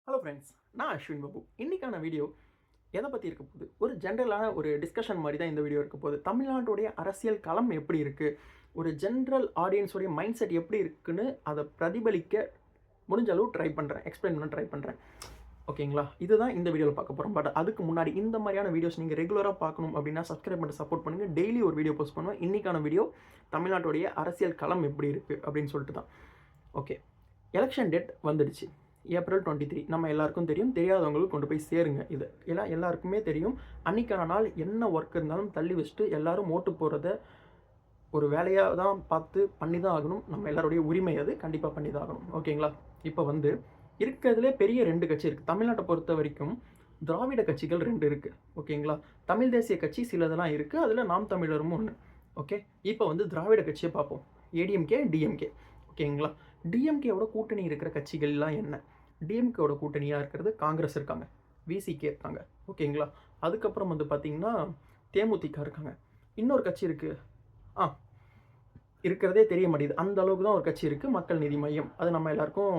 Hello friends, நான் அஸ்வின் பாபு. இன்றைக்கான video எதை பற்றி இருக்க போகுது? ஒரு ஜென்ரலான ஒரு டிஸ்கஷன் மாதிரி தான் இந்த வீடியோ இருக்க போகுது. தமிழ்நாட்டுடைய அரசியல் களம் எப்படி இருக்குது, ஒரு ஜென்ரல் ஆடியன்ஸோடைய மைண்ட் செட் எப்படி இருக்குன்னு அதை பிரதிபலிக்க முடிஞ்ச அளவு ட்ரை பண்ணுறேன், எக்ஸ்பிளைன் பண்ண ட்ரை பண்ணுறேன். ஓகேங்களா? இதுதான் இந்த வீடியோவில் பார்க்க போகிறோம். பட் அதுக்கு முன்னாடி இந்த மாதிரியான வீடியோஸ் நீங்கள் ரெகுலராக பார்க்கணும் அப்படின்னா சப்ஸ்கிரைப் பண்ணி சப்போர்ட் பண்ணுங்கள். டெய்லி ஒரு வீடியோ போஸ்ட் பண்ணுவேன். இன்றைக்கான வீடியோ தமிழ்நாட்டுடைய அரசியல் களம் எப்படி இருக்குது அப்படின்னு சொல்லிட்டு தான். ஓகே, எலெக்ஷன் டேட் வந்துடுச்சு. ஏப்ரல் 23. நம்ம எல்லாருக்கும் தெரியும். தெரியாதவங்களுக்கு கொண்டு போய் சேருங்க. இது எல்லாருக்குமே தெரியும். அன்றைக்கான நாள் என்ன ஒர்க் இருந்தாலும் தள்ளி வச்சுட்டு எல்லோரும் ஓட்டு போகிறத ஒரு வேலையாக தான் பார்த்து பண்ணி தான் ஆகணும். நம்ம எல்லாருடைய உரிமை அது, கண்டிப்பாக பண்ணி தான் ஆகணும். ஓகேங்களா? இப்போ இருக்கிறதுலே பெரிய 2 கட்சி இருக்குது. தமிழ்நாட்டை பொறுத்த வரைக்கும் திராவிட கட்சிகள் 2 இருக்குது. ஓகேங்களா? தமிழ் தேசிய கட்சி சிலதெல்லாம் இருக்குது. அதில் நாம் தமிழரும் ஒன்று. ஓகே, இப்போ திராவிட கட்சியை பார்ப்போம். ஏடிஎம்கே, டிஎம்கே. ஓகேங்களா? டிஎம்கேவோட கூட்டணி இருக்கிற கட்சிகள்லாம் என்ன? டிஎம்கேவோட கூட்டணியாக இருக்கிறது காங்கிரஸ் இருக்காங்க, விசிகே இருக்காங்க. ஓகேங்களா? அதுக்கப்புறம் பார்த்திங்கன்னா தேமுதிக இருக்காங்க. இன்னொரு கட்சி இருக்குது, இருக்கிறதே தெரிய மாட்டேங்குது. அந்த அளவுக்கு தான் ஒரு கட்சி இருக்குது, மக்கள் நீதி மையம். அது நம்ம எல்லாருக்கும்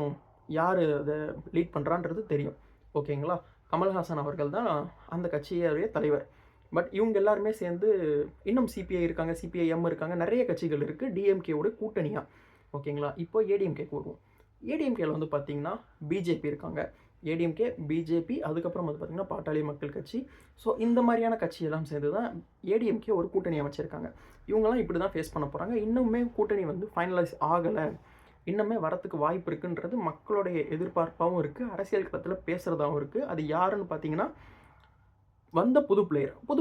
யார் அதை லீட் பண்ணுறான்றது தெரியும். ஓகேங்களா? கமல்ஹாசன் அவர்கள் தான் அந்த கட்சியுடைய தலைவர். பட் இவங்க எல்லாருமே சேர்ந்து இன்னும் சிபிஐ இருக்காங்க, சிபிஐஎம் இருக்காங்க, நிறைய கட்சிகள் இருக்குது டிஎம்கேவோட கூட்டணியாக. ஓகேங்களா? இப்போ ஏடிஎம்கேக்கு வருவோம். ஏடிஎம்கேல பார்த்திங்கன்னா பிஜேபி இருக்காங்க. ஏடிஎம்கே, பிஜேபி, அதுக்கப்புறம் பார்த்திங்கன்னா பாட்டாளி மக்கள் கட்சி. ஸோ இந்த மாதிரியான கட்சியெல்லாம் சேர்ந்து தான் ஏடிஎம்கே ஒரு கூட்டணி அமைச்சிருக்காங்க. இவங்கெல்லாம் இப்படி தான் ஃபேஸ் பண்ண போகிறாங்க. இன்னுமே கூட்டணி ஃபைனலைஸ் ஆகலை, இன்னுமே வரத்துக்கு வாய்ப்பு இருக்குன்றது மக்களுடைய எதிர்பார்ப்பாகவும் இருக்குது, அரசியல் களத்தில் பேசுகிறதாகவும் இருக்குது. அது யாருன்னு பார்த்தீங்கன்னா வந்த புது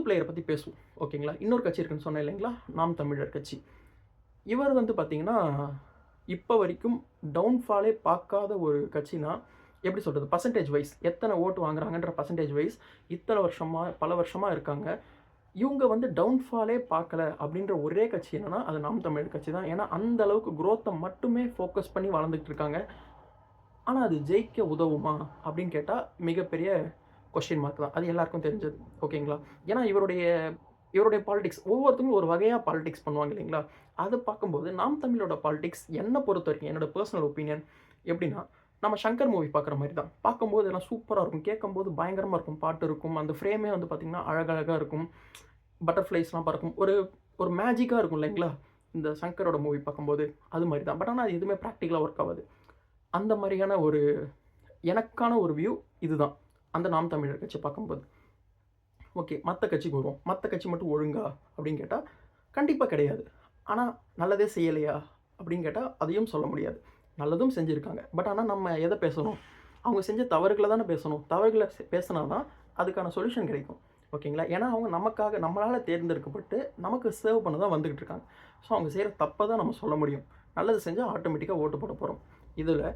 பிளேயரை பற்றி பேசுவோம். ஓகேங்களா? இன்னொரு கட்சி இருக்குன்னு சொன்னேன் இல்லைங்களா, நாம் தமிழர் கட்சி. இவர் பார்த்திங்கன்னா இப்போ வரைக்கும் டவுன்ஃபாலே பார்க்காத ஒரு கட்சினா எப்படி சொல்கிறது, பர்சன்டேஜ் வைஸ் எத்தனை ஓட்டு வாங்குறாங்கன்ற பர்சன்டேஜ் வைஸ் இத்தனை வருஷமாக பல வருஷமாக இருக்காங்க. இவங்க டவுன்ஃபாலே பார்க்கல அப்படின்ற ஒரே கட்சி என்னென்னா அது நாம் தமிழர் கட்சி தான். ஏன்னா அந்த அளவுக்கு குரோத்தை மட்டுமே ஃபோக்கஸ் பண்ணி வளர்ந்துட்டு இருக்காங்க. ஆனால் அது ஜெயிக்க உதவுமா அப்படின்னு கேட்டால் மிகப்பெரிய கொஸ்டின் மார்க் தான். அது எல்லாருக்கும் தெரிஞ்சது. ஓகேங்களா? ஏன்னா இவருடைய பாலிடிக்ஸ் ஒவ்வொருத்தரும் ஒரு வகையாக பாலிடிக்ஸ் பண்ணுவாங்க இல்லைங்களா? அதை பார்க்கும்போது நாம் தமிழோட பாலிடிக்ஸ் என்னை பொறுத்த வரைக்கும், என்னோட பர்சனல் ஒப்பீனியன் எப்படின்னா, நம்ம சங்கர் மூவி பார்க்குற மாதிரி தான். பார்க்கும்போது எல்லாம் சூப்பராக இருக்கும், கேட்கும்போது பயங்கரமாக இருக்கும், பாட்டு இருக்கும், அந்த ஃப்ரேமே பார்த்திங்கன்னா அழகழகாக இருக்கும், பட்டர்ஃப்ளைஸ்லாம் பறக்கும், ஒரு மேஜிக்காக இருக்கும் இல்லைங்களா இந்த சங்கரோட மூவி பார்க்கும்போது. அது மாதிரி தான். பட் ஆனால் அது எதுவுமே ப்ராக்டிக்கலாக ஒர்க் ஆகாது. அந்த மாதிரியான எனக்கான ஒரு வியூ இதுதான் அந்த நாம் தமிழர் கட்சி பார்க்கும்போது. ஓகே, மற்ற கட்சிக்கு வருவோம். மற்ற கட்சி மட்டும் ஒழுங்கா அப்படின்னு கேட்டால் கண்டிப்பாக கிடையாது. ஆனால் நல்லதே செய்யலையா அப்படின்னு கேட்டால் அதையும் சொல்ல முடியாது. நல்லதும் செஞ்சுருக்காங்க. பட் ஆனால் நம்ம எதை பேசணும், அவங்க செஞ்ச தவறுகளை தானே பேசணும். தவறுகளை பேசினா தான் அதுக்கான சொல்யூஷன் கிடைக்கும். ஓகேங்களா? ஏன்னா அவங்க நம்மளால் தேர்ந்தெடுக்கப்பட்டு நமக்கு சர்வ் பண்ண தான் வந்துக்கிட்டு இருக்காங்க. ஸோ அவங்க செய்கிற தப்பை தான் நம்ம சொல்ல முடியும். நல்லது செஞ்சால் ஆட்டோமேட்டிக்காக ஓட்டு போட போகிறோம். இதில்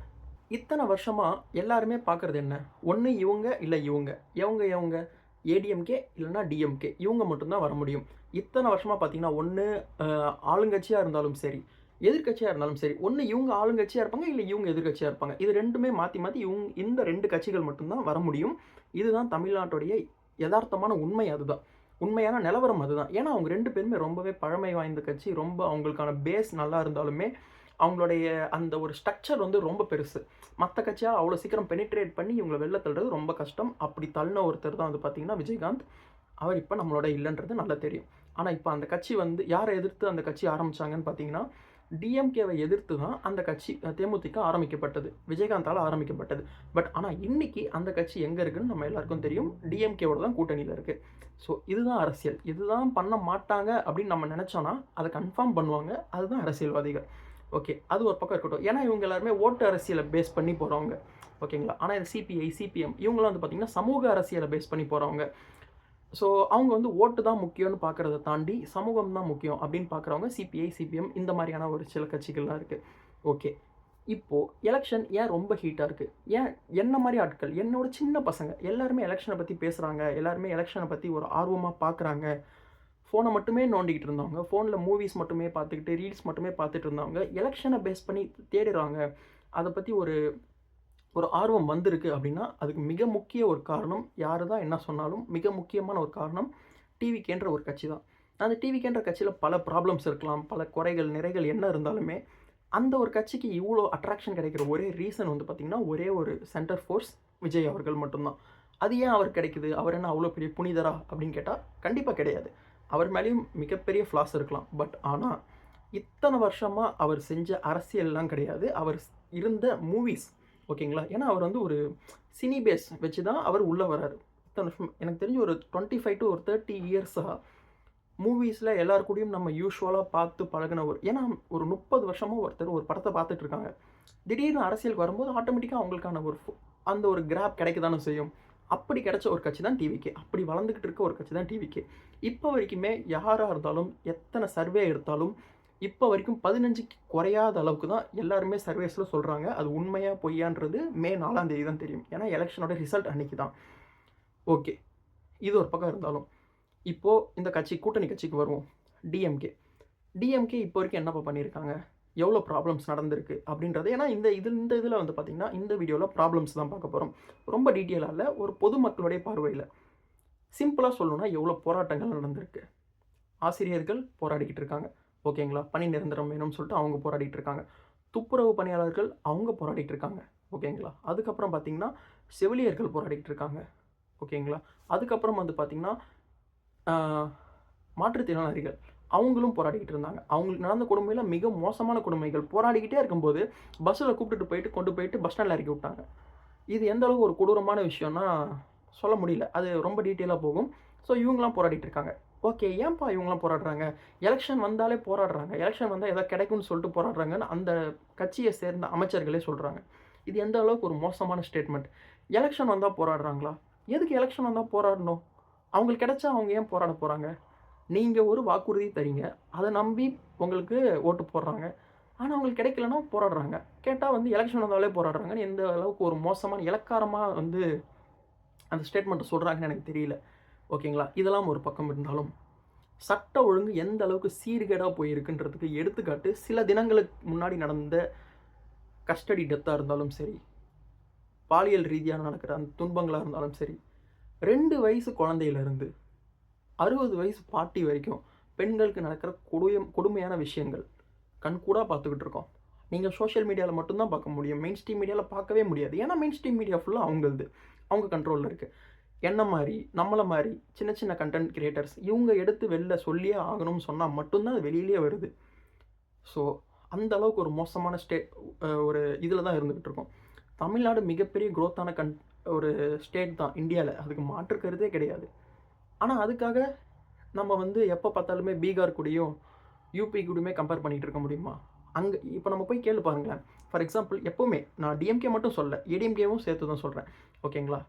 இத்தனை வருஷமாக எல்லாருமே பார்க்குறது என்ன, ஒன்று இவங்க இல்லை இவங்க ஏடிஎம்கே இல்லைனா டிஎம்கே, இவங்க மட்டும்தான் வர முடியும். இத்தனை வருஷமாக பார்த்தீங்கன்னா ஒன்று ஆளுங்கட்சியாக இருந்தாலும் சரி, எதிர்கட்சியாக இருந்தாலும் சரி, ஒன்று இவங்க ஆளுங்கட்சியாக இருப்பாங்க, இல்லை இவங்க எதிர்கட்சியாக இருப்பாங்க. இது ரெண்டுமே மாற்றி இந்த 2 கட்சிகள் மட்டும்தான் வர முடியும். இதுதான் தமிழ்நாட்டுடைய யதார்த்தமான உண்மை. அதுதான் உண்மையான நிலவரம். அதுதான். ஏன்னா அவங்க 2 பேருமே ரொம்பவே பழமை வாய்ந்த கட்சி. ரொம்ப அவங்களுக்கான பேஸ் நல்லா இருந்தாலுமே அவங்களுடைய அந்த ஒரு ஸ்ட்ரக்சர் ரொம்ப பெருசு. மற்ற கட்சியாக அவ்வளோ சீக்கிரம் பெனிட்ரேட் பண்ணி இவங்களை வெளில தள்ளுறது ரொம்ப கஷ்டம். அப்படி தள்ளின ஒருத்தர் தான் பார்த்தீங்கன்னா விஜயகாந்த். அவர் இப்போ நம்மளோட இல்லைன்றது நல்லா தெரியும். ஆனால் இப்போ அந்த கட்சி யாரை எதிர்த்து அந்த கட்சி ஆரம்பித்தாங்கன்னு பார்த்தீங்கன்னா டிஎம்கேவை எதிர்த்து தான் அந்த கட்சி தேமுதிக ஆரம்பிக்கப்பட்டது, விஜயகாந்தால் ஆரம்பிக்கப்பட்டது. பட் ஆனால் இன்றைக்கி அந்த கட்சி எங்கே இருக்குதுன்னு நம்ம எல்லாருக்கும் தெரியும். டிஎம்கேவோட தான் கூட்டணியில் இருக்குது. ஸோ இதுதான் அரசியல். இதுதான் பண்ண மாட்டாங்க அப்படின்னு நம்ம நினச்சோன்னா அதை கன்ஃபார்ம் பண்ணுவாங்க. அதுதான் அரசியல்வாதிகள். ஓகே, அது ஒரு பக்கம் இருக்கட்டும். ஏன்னா இவங்க எல்லாருமே ஓட்டு அரசியலை பேஸ் பண்ணி போகிறவங்க. ஓகேங்களா? ஆனால் இது சிபிஐ, சிபிஎம் இவங்களாம் பார்த்திங்கன்னா சமூக அரசியலை பேஸ் பண்ணி போகிறவங்க. ஸோ அவங்க ஓட்டு தான் முக்கியம்னு பார்க்குறத தாண்டி சமூகம் தான் முக்கியம் அப்படின்னு பார்க்குறவங்க சிபிஐ, சிபிஎம் இந்த மாதிரியான ஒரு சில கட்சிகள்லாம் இருக்குது. ஓகே, இப்போது எலெக்ஷன் ஏன் ரொம்ப ஹீட்டாக இருக்குது? ஏன் என்ன மாதிரி ஆட்கள், என்னோட சின்ன பசங்க எல்லாருமே எலெக்ஷனை பற்றி பேசுகிறாங்க, எல்லாருமே எலெக்ஷனை பற்றி ஒரு ஆர்வமாக பார்க்குறாங்க. ஃபோனை மட்டுமே நோண்டிக்கிட்டு இருந்தவங்க, ஃபோனில் மூவிஸ் மட்டுமே பார்த்துக்கிட்டு ரீல்ஸ் மட்டுமே பார்த்துட்டு இருந்தவங்க எலெக்ஷனை பேஸ் பண்ணி தேடுறாங்க. அதை பற்றி ஒரு ஆர்வம் வந்திருக்கு அப்படின்னா அதுக்கு மிக முக்கிய ஒரு காரணம், யார் தான் என்ன சொன்னாலும் மிக முக்கியமான ஒரு காரணம் டிவிகேன்ற ஒரு கட்சி தான். அந்த டிவிகேன்ற கட்சியில் பல ப்ராப்ளம்ஸ் இருக்கலாம், பல குறைகள் நிறைகள் என்ன இருந்தாலுமே அந்த ஒரு கட்சிக்கு இவ்வளோ அட்ராக்ஷன் கிடைக்கிற ஒரே ரீசன் வந்து பார்த்திங்கன்னா, ஒரே ஒரு சென்டர் ஃபோர்ஸ் விஜய் அவர்கள் மட்டும்தான். அது ஏன் அவருக்கு கிடைக்குது? அவர் என்ன அவ்வளோ பெரிய புனிதரா அப்படின்னு கேட்டால், கண்டிப்பாக கிடையாது. அவர் மேலேயும் மிகப்பெரிய ஃப்ளாஸ் இருக்கலாம். பட் ஆனால், இத்தனை வருஷமா அவர் செஞ்ச அரசியல்லாம் கிடையாது. அவர் இருந்த மூவிஸ், ஓகேங்களா? ஏன்னா அவர் வந்து ஒரு சினி பேஸ் வச்சு தான் அவர் உள்ள வராரு. இத்தனை வருஷம் எனக்கு தெரிஞ்சு ஒரு 25 to ஒரு 30 இயர்ஸா மூவிஸில் எல்லார் கூடயும் நம்ம யூஷுவலாக பார்த்து பழகின ஏன்னா ஒரு 30 வருஷமாக ஒருத்தர் ஒரு படத்தை பார்த்துட்டு இருக்காங்க. திடீர்னு அரசியலுக்கு வரும்போது ஆட்டோமேட்டிக்காக அவங்களுக்கான அந்த ஒரு கிராப் கிடைக்க தானே செய்யும். அப்படி கிடைச்ச ஒரு கட்சி தான் டிவிகே. அப்படி வளர்ந்துக்கிட்டு இருக்க ஒரு கட்சி தான் டிவிகே. இப்போ வரைக்குமே யாராக இருந்தாலும் எத்தனை சர்வே எடுத்தாலும் இப்போ வரைக்கும் 15க்கு குறையாத அளவுக்கு தான் எல்லாருமே சர்வேஸில் சொல்கிறாங்க. அது உண்மையா பொய்யான்றது மே 4ஆம் தேதி தான் தெரியும். ஏன்னா எலெக்ஷனோட ரிசல்ட் அன்னைக்கு தான். ஓகே, இது ஒரு பக்கம் இருந்தாலும் இப்போது இந்த கட்சி கூட்டணி கட்சிக்கு வருவோம். டிஎம்கே இப்போ வரைக்கும் என்னப்பா பண்ணியிருக்காங்க, எவ்வளோ ப்ராப்ளம்ஸ் நடந்திருக்கு அப்படின்றது. ஏன்னா இந்த இதில் வந்து பார்த்திங்கன்னா இந்த வீடியோவில் ப்ராப்ளம்ஸ் தான் பார்க்க போகிறோம். ரொம்ப டீட்டெயிலாக இல்லை, ஒரு பொதுமக்களுடைய பார்வையில் சிம்பிளாக சொல்லணும்னா எவ்வளோ போராட்டங்கள் நடந்திருக்கு. ஆசிரியர்கள் போராடிக்கிட்டு இருக்காங்க, ஓகேங்களா? பணி நிரந்தரம் வேணும்னு சொல்லிட்டு அவங்க போராடிட்டு இருக்காங்க. துப்புரவு பணியாளர்கள் அவங்க போராடிட்டு இருக்காங்க, ஓகேங்களா? அதுக்கப்புறம் பார்த்திங்கன்னா செவிலியர்கள் போராடிக்கிட்டு இருக்காங்க, ஓகேங்களா? அதுக்கப்புறம் வந்து பார்த்திங்கன்னா மாற்றுத்திறனாளிகள் அவங்களும் போராடிக்கிட்டு இருந்தாங்க. அவங்களுக்கு நடந்த கொடுமையில் மிக மோசமான கொடுமைகள். போராடிக்கிட்டே இருக்கும்போது பஸ்ஸில் கூப்பிட்டுட்டு கொண்டு போயிட்டு பஸ் ஸ்டாண்டில் இறக்கி விட்டாங்க. இது எந்த அளவுக்கு ஒரு கொடூரமான விஷயம்னா சொல்ல முடியல. அது ரொம்ப டீட்டெயிலாக போகும். ஸோ இவங்களாம் போராடிட்டு இருக்காங்க. ஓகே, ஏன்ப்பா இவங்களாம் போராடுறாங்க? எலெக்ஷன் வந்தாலே போராடுறாங்க. எலெக்ஷன் வந்தால் எதாவது கிடைக்கும்னு சொல்லிட்டு போராடுறாங்கன்னு அந்த கட்சியை சேர்ந்த அமைச்சர்களே சொல்கிறாங்க. இது எந்த அளவுக்கு ஒரு மோசமான ஸ்டேட்மெண்ட். எலெக்ஷன் வந்தால் போராடுறாங்களா? எதுக்கு எலெக்ஷன் வந்தால் போராடணும்? அவங்களுக்கு கிடைச்சா அவங்க ஏன் போராட போகிறாங்க? நீங்கள் ஒரு வாக்குறுதி தரீங்க, அதை நம்பி உங்களுக்கு ஓட்டு போடுறாங்க. ஆனால் அவங்களுக்கு கிடைக்கலன்னா போராடுறாங்க. கேட்டால் வந்து எலெக்ஷன் வந்தாலே போராடுறாங்கன்னு எந்த அளவுக்கு ஒரு மோசமான இலக்காரமாக வந்து அந்த ஸ்டேட்மெண்ட்டை சொல்கிறாங்கன்னு எனக்கு தெரியல, ஓகேங்களா? இதெல்லாம் ஒரு பக்கம் இருந்தாலும் சட்ட ஒழுங்கு எந்த அளவுக்கு சீர்கேடாக போயிருக்குன்றதுக்கு எடுத்துக்காட்டு சில தினங்களுக்கு முன்னாடி நடந்த கஸ்டடி டெத்தாக இருந்தாலும் சரி, பாலியல் ரீதியாக நடக்கிற அந்த துன்பங்களாக இருந்தாலும் சரி, 2 வயசு குழந்தையிலேருந்து 60 வயசு பாட்டி வரைக்கும் பெண்களுக்கு நடக்கிற கொடுமையான விஷயங்கள் கண்கூடாக பார்த்துக்கிட்டு இருக்கோம். நீங்கள் சோஷியல் மீடியாவில் மட்டும்தான் பார்க்க முடியும். மெயின் ஸ்ட்ரீம் மீடியாவில் பார்க்கவே முடியாது. ஏன்னா மெயின் ஸ்ட்ரீம் மீடியா ஃபுல்லாக அவங்களது, அவங்க கண்ட்ரோலில் இருக்குது. என்ன மாதிரி நம்மளை மாதிரி சின்ன சின்ன கண்டென்ட் கிரியேட்டர்ஸ் இவங்க எடுத்து வெளில சொல்லியே ஆகணும்னு சொன்னால் மட்டும்தான் அது வெளியிலே வருது. ஸோ அந்த அளவுக்கு ஒரு மோசமான ஒரு இதில் தான் இருந்துக்கிட்டு இருக்கோம். தமிழ்நாடு மிகப்பெரிய க்ரோத்தான ஒரு ஸ்டேட் தான் இந்தியாவில், அதுக்கு மாற்று கருத்தே கிடையாது. ஆனால் அதுக்காக நம்ம வந்து எப்போ பார்த்தாலுமே பீகார் கூடயும் யூபி கூடயுமே கம்பேர் பண்ணிகிட்டு இருக்க முடியுமா? அங்கே இப்போ நம்ம போய் கேள்வி பாருங்களேன். ஃபார் எக்ஸாம்பிள் எப்போவுமே நான் டிஎம்கே மட்டும் சொல்ல, ஏடிஎம்கேவும் சேர்த்து தான் சொல்கிறேன், ஓகேங்களா?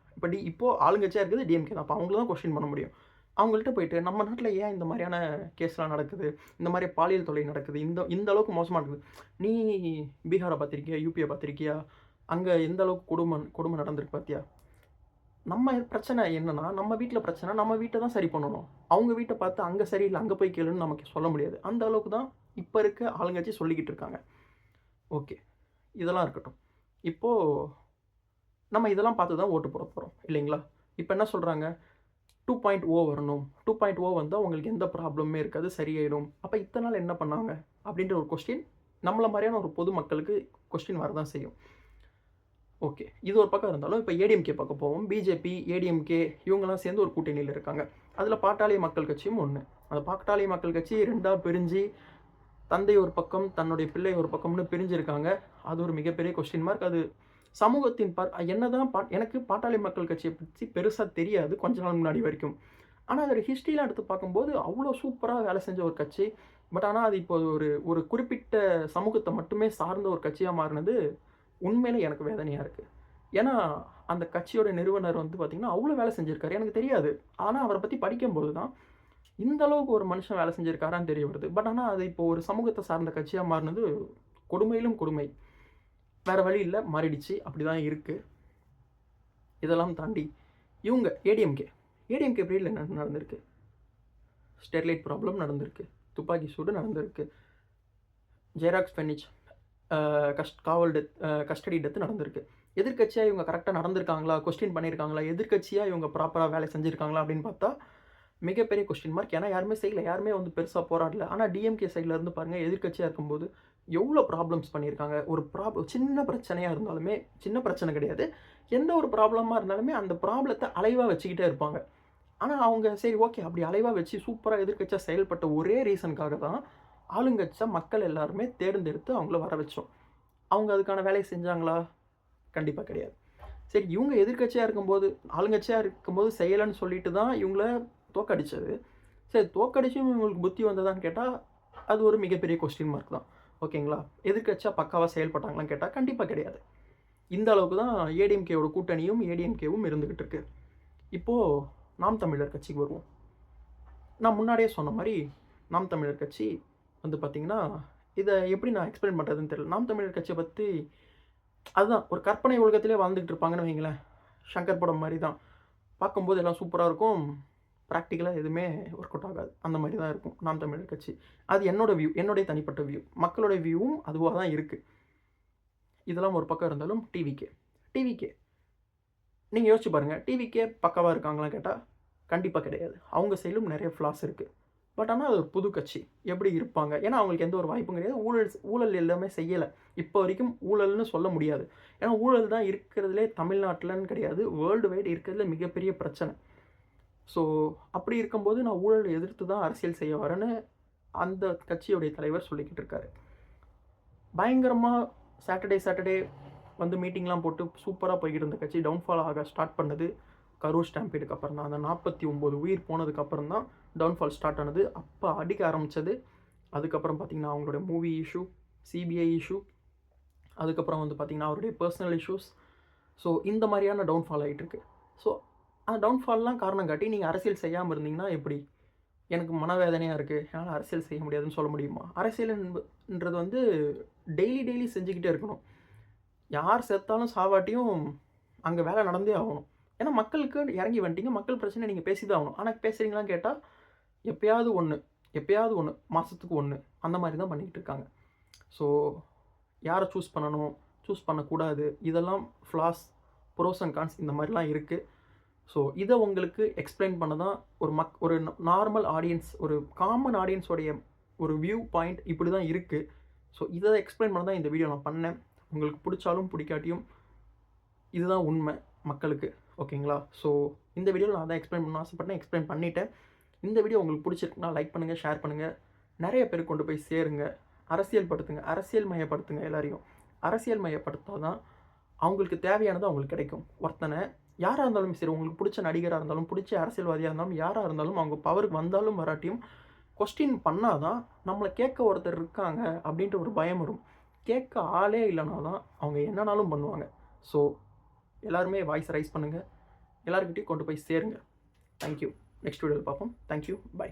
இப்போது ஆளுங்கட்சியாக இருக்குது டிஎம்கே தான். அப்போ அவங்கள தான் கொஸ்டின் பண்ண முடியும். அவங்கள்ட்ட போயிட்டு நம்ம நாட்டில் ஏன் இந்த மாதிரியான கேஸ்லாம் நடக்குது, இந்த மாதிரி பாலியல் தொல்லை நடக்குது, இந்த அளவுக்கு மோசமாக இருக்குது, நீ பீகாரை பார்த்துருக்கியா, யூபியை பார்த்துருக்கியா, அங்கே எந்த அளவுக்கு கொடுமை நடந்திருக்கு பார்த்தியா? நம்ம பிரச்சனை என்னன்னா, நம்ம வீட்டில் பிரச்சனை நம்ம வீட்டை தான் சரி பண்ணணும். அவங்க வீட்டை பார்த்து அங்கே சரியில்லை அங்கே போய் கேளுன்னு நமக்கு சொல்ல முடியாது. அந்த அளவுக்கு தான் இப்போ இருக்க ஆளுங்கட்சி சொல்லிக்கிட்டு இருக்காங்க. ஓகே, இதெல்லாம் இருக்கட்டும். இப்போது நம்ம இதெல்லாம் பார்த்து தான் ஓட்டு போட போகிறோம் இல்லைங்களா? இப்போ என்ன சொல்கிறாங்க, 2.0 வரணும். 2.0 வந்தால் உங்களுக்கு எந்த ப்ராப்ளமே இருக்காது, சரியாயிடும். அப்போ இத்தனை நாள் என்ன பண்ணாங்க அப்படின்ற ஒரு கொஸ்டின் நம்மள மாதிரியான ஒரு பொதுமக்களுக்கு கொஸ்டின் வரதான் செய்யும். ஓகே, இது ஒரு பக்கம் இருந்தாலும் இப்போ ஏடிஎம்கே பக்கம் போவோம். பிஜேபி, ஏடிஎம்கே இவங்கெல்லாம் சேர்ந்து ஒரு கூட்டணியில் இருக்காங்க. அதில் பாட்டாளி மக்கள் கட்சியும் ஒன்று. அந்த பாட்டாளி மக்கள் கட்சி 2ஆக பிரிஞ்சு தந்தை ஒரு பக்கம் தன்னுடைய பிள்ளை ஒரு பக்கம்னு பிரிஞ்சிருக்காங்க. அது ஒரு மிகப்பெரிய கொஸ்டின் மார்க். அது சமூகத்தின் என்னதான் எனக்கு பாட்டாளி மக்கள் கட்சியை பற்றி பெருசாக தெரியாது கொஞ்ச நாள் முன்னாடி வரைக்கும். ஆனால் அதோட ஹிஸ்ட்ரிலாம் எடுத்து பார்க்கும்போது அவ்வளோ சூப்பராக வேலை செஞ்ச ஒரு கட்சி. பட் ஆனால் அது இப்போ ஒரு குறிப்பிட்ட சமூகத்தை மட்டுமே சார்ந்த ஒரு கட்சியாக மாறினது உண்மையிலே எனக்கு வேதனையாக இருக்குது. ஏன்னா அந்த கட்சியோட நிறுவனர் வந்து பார்த்திங்கன்னா அவ்வளோ வேலை செஞ்சுருக்காரு, எனக்கு தெரியாது. ஆனால் அவரை பற்றி படிக்கும்போது தான் இந்த அளவுக்கு ஒரு மனுஷன் வேலை செஞ்சுருக்காரான்னு தெரிய வருது. பட் ஆனால் அது இப்போ ஒரு சமூகத்தை சார்ந்த கட்சியாக மாறினது கொடுமையிலும் கொடுமை. வேறு வழி இல்லை, மாறிடுச்சு, அப்படி தான் இருக்குது. இதெல்லாம் தாண்டி இவங்க ஏடிஎம்கே பீரியடில் என்ன நடந்திருக்கு? ஸ்டெர்லைட் ப்ராப்ளம் நடந்திருக்கு, துப்பாக்கி சூடு நடந்திருக்கு, ஜெயராக்ஸ் ஃபெனிச் கஸ்டடி டெத்து நடந்திருக்கு. எதிர்கட்சியாக இவங்க கரெக்டாக நடந்திருக்காங்களா, கொஸ்டின் பண்ணியிருக்காங்களா, எதிர்கட்சியாக இவங்க ப்ராப்பராக வேலை செஞ்சுருக்காங்களா அப்படின்னு பார்த்தா மிகப்பெரிய கொஸ்டின் மார்க். ஏன்னா யாருமே செய்யலை, யாருமே வந்து பெருசாக போராடல. ஆனால் டிஎம்கே சைடில் இருந்து பாருங்கள், எதிர்கட்சியாக இருக்கும்போது எவ்வளோ ப்ராப்ளம்ஸ் பண்ணியிருக்காங்க. ஒரு சின்ன பிரச்சனையாக இருந்தாலுமே, சின்ன பிரச்சனை கிடையாது. எந்த ஒரு ப்ராப்ளமா இருந்தாலுமே அந்த ப்ராப்ளத்த அலைவா வச்சுக்கிட்டே இருப்பாங்க. ஆனா அவங்க சரி ஓகே அப்படி அலைவா வச்சு சூப்பரா எதிர்க்கட்சியா செயல்பட்ட ஒரே ரீசனுக்காக தான் ஆளுங்கட்சியா மக்கள் எல்லாருமே தேர்ந்தெடுத்து அவங்கள வர வச்சோம். அவங்க அதுக்கான வேலைய செஞ்சாங்களா? கண்டிப்பா கிடையாது. சரி இவங்க எதிர்க்கட்சியா இருக்கும்போது, ஆளுங்கட்சியா இருக்கும்போது செய்யலன்னு சொல்லிட்டு தான் இவங்கள தோற்கடிச்சது. சரி தோற்கடிச்சும் இவங்களுக்கு புத்தி வந்ததான்னு கேட்டா, அது ஒரு மிகப்பெரிய கொஸ்டின் மார்க் தான். ஓகேங்களா? எதிர்க்கட்சியா பக்காவா செயல்பட்டாங்களான்னு கேட்டா, கண்டிப்பா கிடையாது. இந்த அளவுக்கு தான் ஏடிஎம்கேவோட கூட்டணியும், ஏடிஎம்கேவும் இருந்துகிட்டு இருக்கு. இப்போ நாம் தமிழர் கட்சிக்கு வருவோம். நான் முன்னாடியே சொன்ன மாரி, நாம் தமிழர் கட்சி வந்து பார்த்தீங்கன்னா, இத எப்படி நான் எக்ஸ்பிளைன் பண்றதுன்னு தெரியல. நாம் தமிழர் கட்சிய பத்தி அதுதான் ஒரு கற்பனை உலகத்திலே வாழ்ந்துகிட்டு இருப்பாங்கன்னு வைங்களேன். ஷங்கர் படம் மாரி தான். பார்க்கும்போது எல்லாம் சூப்பரா இருக்கும். பிராக்டிகலா எதுவுமே ஒர்க் அவுட் ஆகாது. அந்த மாரி தான் இருக்கும் நாம் தமிழர் கட்சி. அது என்னோட வியூ. என்னுடைய தனிப்பட்ட வியூ. மக்களுடைய வியூவும் அதுவா தான் இருக்கு. இதெல்லாம் ஒரு பக்கம் இருந்தாலும் டிவிகே. டிவிகே நீங்க யோசிச்சு பாருங்க. டிவிகே பக்காவா இருக்காங்களான்னு கேட்டா, கண்டிப்பா கிடையாது. அவங்க சைடும் நெறைய ஃப்ளாஸ் இருக்கு. பட் ஆனா அது ஒரு புது கட்சி. எப்படி இருப்பாங்க? ஏன்னா அவங்களுக்கு எந்த ஒரு வாய்ப்பும் கிடையாது. ஊழல் எல்லாமே செய்யல. இப்போ வரைக்கும் ஊழல்னு சொல்ல முடியாது. ஏன்னா ஊழல் தான் இருக்கிறதுலே தமிழ்நாட்டுலன்னு கிடையாது. வேர்ல்டு வைட் இருக்கிறதுல மிகப்பெரிய பிரச்சனை. ஸோ அப்படி இருக்கும்போது நான் ஊழலை எதிர்த்து தான் அரசியல் செய்ய வரேன்னு அந்த கட்சியுடைய தலைவர் சொல்லிக்கிட்டு இருக்காரு. பயங்கரமா சாட்டர்டே வந்து மீட்டிங்லாம் போட்டு சூப்பரா போய்க்கிட்டு இருந்த கட்சி டவுன்ஃபால் ஆக ஸ்டார்ட் பண்ணது கரூர் ஸ்டாம்பீடுக்கு அப்புறம் தான். அந்த 49 உயிர் போனதுக்கு அப்புறம் தான் டவுன்ஃபால் ஸ்டார்ட் ஆனது. அப்போ அடிக்க ஆரம்பிச்சது. அதுக்கப்புறம் பார்த்தீங்கன்னா, அவங்களுடைய மூவி இஷ்யூ, சிபிஐ இஷ்யூ, அதுக்கப்புறம் வந்து பார்த்தீங்கன்னா, அவருடைய பர்சனல் இஷ்யூஸ். ஸோ இந்த மாதிரியான டவுன்ஃபால் ஆயிட்டு இருக்கு. ஸோ அந்த டவுன்ஃபால்லாம் காரணம் காட்டி நீங்க அரசியல் செய்யாம இருந்தீங்கன்னா எப்படி? எனக்கு மனவேதனையா இருக்கு. என்னால அரசியல் செய்ய முடியாதுன்னு சொல்ல முடியுமா? அரசியல் ன்றது வந்து டெய்லி செஞ்சுக்கிட்டே இருக்கணும். யார் செத்தாலும் சாவாட்டியும் அங்க வேலை நடந்தே ஆகணும். ஏன்னா மக்களுக்கு இறங்கி வந்துட்டீங்க. மக்கள் பிரச்சனை நீங்க பேசி தான் ஆகணும். ஆனா பேசுறீங்களான்னு கேட்டா, எப்பயாவது ஒண்ணு, எப்பயாவது ஒண்ணு, மாசத்துக்கு ஒண்ணு அந்த மாரி தான் பண்ணிக்கிட்டு இருக்காங்க. ஸோ யார சூஸ் பண்ணணும், சூஸ் பண்ணக்கூடாது. இதெல்லாம் ஃப்ளாஸ், ப்ரோஸ் அண்ட் கான்ஸ் இந்த மாரிலாம் இருக்கு. ஸோ இத உங்களுக்கு எக்ஸ்பிளைன் பண்ண தான் ஒரு நார்மல் ஆடியன்ஸ், ஒரு காமன் ஆடியன்ஸ் உடைய ஒரு வியூ பாயிண்ட் இப்படி தான் இருக்கு. ஸோ இத எக்ஸ்பிளைன் பண்ண தான் இந்த வீடியோ நான் பண்ணேன். உங்களுக்கு பிடிச்சாலும் பிடிக்காட்டியும் இதுதான் உண்மை மக்களுக்கு. ஓகேங்களா? ஸோ இந்த வீடியோல நான் தான் எக்ஸ்பிளைன் பண்ண ஆசைப்பட்டேன். எக்ஸ்பிளைன் பண்ணிட்டேன். இந்த வீடியோ உங்களுக்கு பிடிச்சிருக்குன்னா லைக் பண்ணுங்க, ஷேர் பண்ணுங்க. நெறைய பேருக்கு கொண்டு போய் சேருங்க. அரசியல் படுத்துங்க. அரசியல் மயப்படுத்துங்க எல்லாரையும். அரசியல் மயப்படுத்தா தான் அவங்களுக்கு தேவையானது அவங்களுக்கு கிடைக்கும். ஒருத்தனை யாரா இருந்தாலும் சரி, உங்களுக்கு பிடிச்ச நடிகரா இருந்தாலும், பிடிச்ச அரசியல்வாதியா இருந்தாலும், யாரா இருந்தாலும் அவங்க பவருக்கு வந்தாலும் வராட்டியும் கொஸ்டின் பண்ணா தான் நம்மள கேட்க ஒருத்தர் இருக்காங்க அப்படின்ற ஒரு பயம் வரும். கேட்க ஆளே இல்லைனா தான் அவங்க என்னனாலும் பண்ணுவாங்க. ஸோ எல்லாருமே வாய்ஸ் ரைஸ் பண்ணுங்க. எல்லார்கிட்டயும் கொண்டு போய் சேருங்க. Thank you. நெக்ஸ்ட் வீடியோல பார்ப்போம். Thank you. பை.